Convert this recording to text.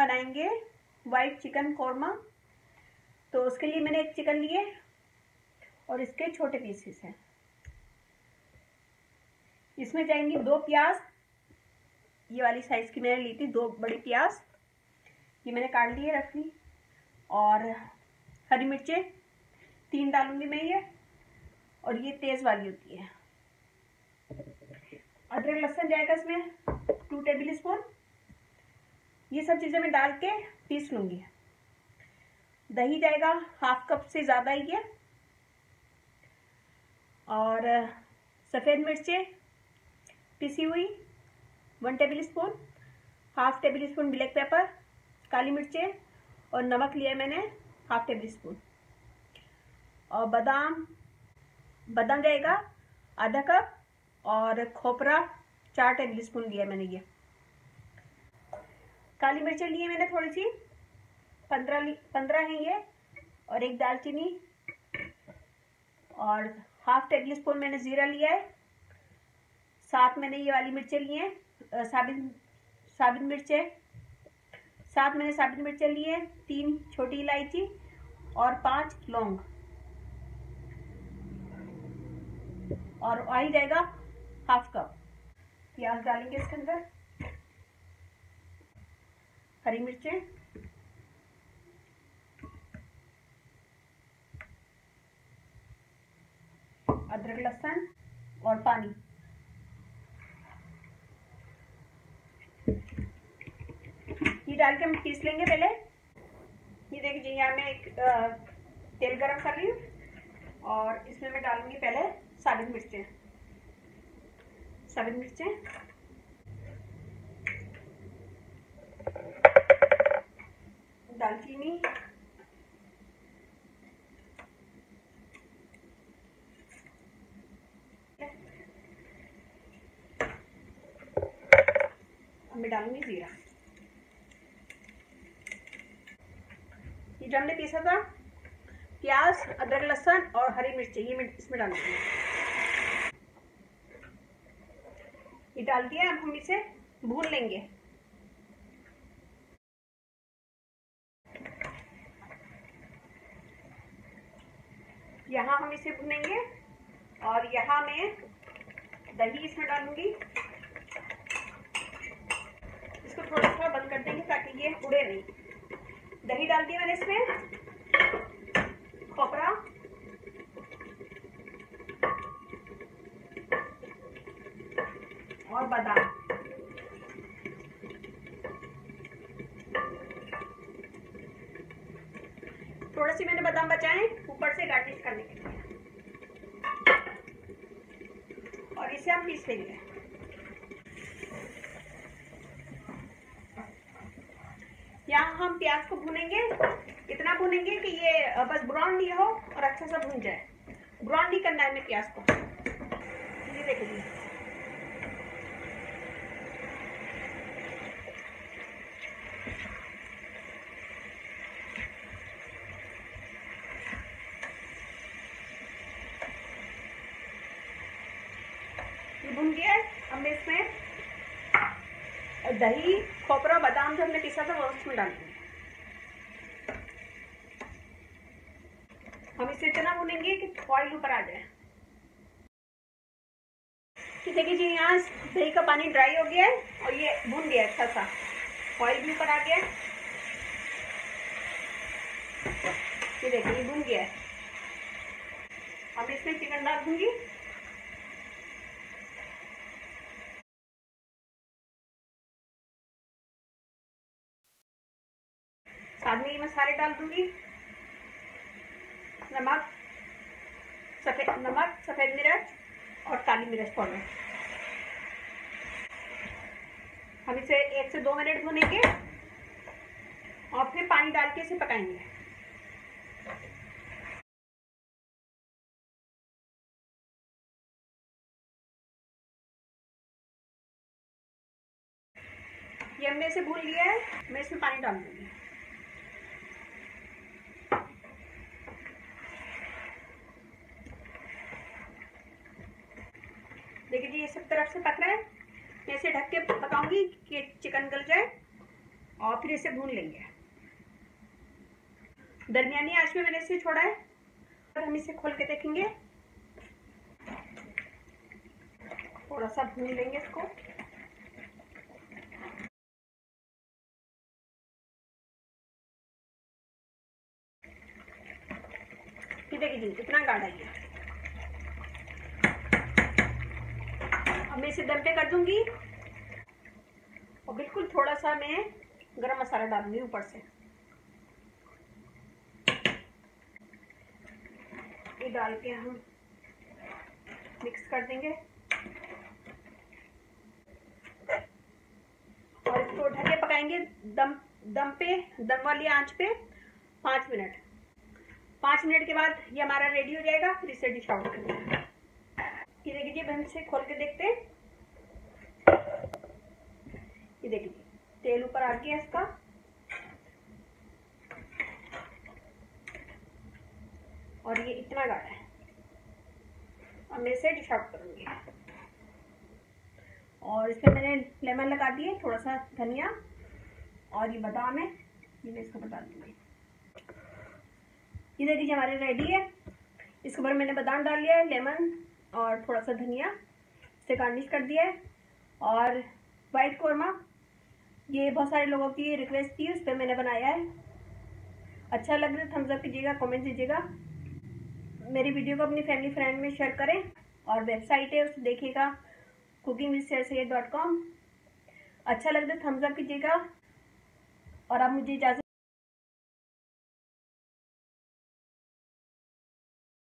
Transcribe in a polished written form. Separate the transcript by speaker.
Speaker 1: बनाएंगे white chicken korma. तो उसके लिए मैंने एक चिकन लिए और इसके छोटे पीसेस हैं। इसमें जाएंगी 2 प्याज, ये वाली साइज की मैंने ली थी, 2 बड़ी प्याज, ये मैंने काट लिए रखी। और हरी मिर्चें 3 डालूंगी मैं ये, और ये तेज वाली होती है। अदरक लहसुन जाएगा इसमें 2 टेबल स्पून। ये सब चीज़ें मैं डाल के पीस लूँगी। दही जाएगा 1/2 कप से ज़्यादा ही है। और सफ़ेद मिर्चें पिसी हुई 1 tablespoon, 1/2 tablespoon black pepper, काली मिर्चें, और नमक लिया मैंने 1/2 टेबल स्पून। और बादाम जाएगा आधा कप, और खोपरा 4 टेबल स्पून लिया मैंने। ये काली मिर्चें लिए मैंने थोड़ी सी, 15 है ये, और एक दालचीनी, और 1/2 टेबल स्पून मैंने जीरा लिया है। साथ मैंने ये वाली मिर्चें ली हैं, साबित मिर्चें, साथ मैंने साबित मिर्चें ली हैं, 3 छोटी इलायची और 5 लौंग। और ऑयल जाएगा 1/2 कप। प्याज डालेंगे इसके अंदर, हरी मिर्चें, अदरक लहसुन और पानी। ये डाल के हम पीस लेंगे पहले। ये देखिए यहाँ मैं एक तेल गरम कर रही हूँ, और इसमें मैं डालूंगी पहले साबित मिर्चें, दालचीनी, मैं डालूंगी जीरा। ये जो हमने पीसा था प्याज, अदरक लहसुन और हरी मिर्ची, ये मैं इसमें डालूंगी। ये डाल दिया, अब हम इसे भून लेंगे। यहाँ हम इसे भूनेंगे, और यहाँ मैं दही इसमें डालूंगी। इसको थोड़ा सा बंद कर देंगे ताकि ये उड़े नहीं। दही डाल दिया मैंने इसमें, खोपरा, और बादाम। थोड़े से मैंने बादाम बचाए ऊपर से गार्निश करने के लिए, और इसे हम पीस लेंगे। यहाँ हम प्याज को भूनेंगे, इतना भूनेंगे कि ये बस ब्राउन नहीं हो और अच्छा सा भून जाए। ब्राउन नहीं करना है हमें प्याज को। ये देखिए, ये भून गया है। अब मैं इसमें दही, खोपरा, बादाम जो हमने पीसा था वो उसमें डाल दूंगी। हम इसे इतना भूनेंगे कि ऑयल ऊपर आ जाए। देखिए जी, यहाँ दही का पानी ड्राई हो गया है और ये भून गया अच्छा सा, ऑयल भी ऊपर आ गया है। ये देखिए, ये भून गया है। अब इसमें चिकन डाल दूंगी। साथ में ये मसाले डाल दूंगी, नमक, सफेद मिर्च और काली मिर्च पाउडर। हम इसे 1 से 2 मिनट भूनेंगे और फिर पानी डाल के इसे पकाएंगे। ये हमने इसे भून लिया है, मैं इसमें पानी डाल दूंगी। देखिए जी, ये सब तरफ से पक रहा है। मैं इसे ढक के पकाऊंगी कि चिकन गल जाए। और फिर इसे भून लेंगे। दरमियानी आंच में मैंने इसे छोड़ा है और हम इसे खोल के देखेंगे। थोड़ा सा भून लेंगे इसको। ये देखिए जी, इतना गाढ़ा है। अब मैं इसे दम पे कर दूंगी और बिल्कुल थोड़ा सा मैं गरम मसाला डालूंगी ऊपर से। ये डाल के हम मिक्स कर देंगे और इसको ढक के पकाएंगे दम वाली आंच पे 5 मिनट। 5 मिनट के बाद ये हमारा रेडी हो जाएगा। फिर इसे डिश आउट करेंगे। ये देखिए, हम इसे खोल के देखते हैं। ये देखिए, तेल ऊपर आ गया इसका। और ये इतना गाढ़ा है। अब मैं इसे डिश आउट करूंगी और इसमें मैंने लेमन लगा दिए, थोड़ा सा धनिया और ये बादाम है, ये मैं इसके ऊपर डाल दूंगी। ये देखिए हमारे रेडी है। इसके ऊपर मैंने बादाम डाल लिया है, लेमन और थोड़ा सा धनिया से गार्निश कर दिया है। और वाइट कोरमा, ये बहुत सारे लोगों की रिक्वेस्ट थी, उस पर मैंने बनाया है। अच्छा लग रहा है थम्स अप कीजिएगा, कमेंट दीजिएगा। मेरी वीडियो को अपनी फैमिली फ्रेंड में शेयर करें और वेबसाइट है उसे देखिएगा, cooking.com। अच्छा लग रहा है थम्स अप कीजिएगा और अब मुझे इजाज़त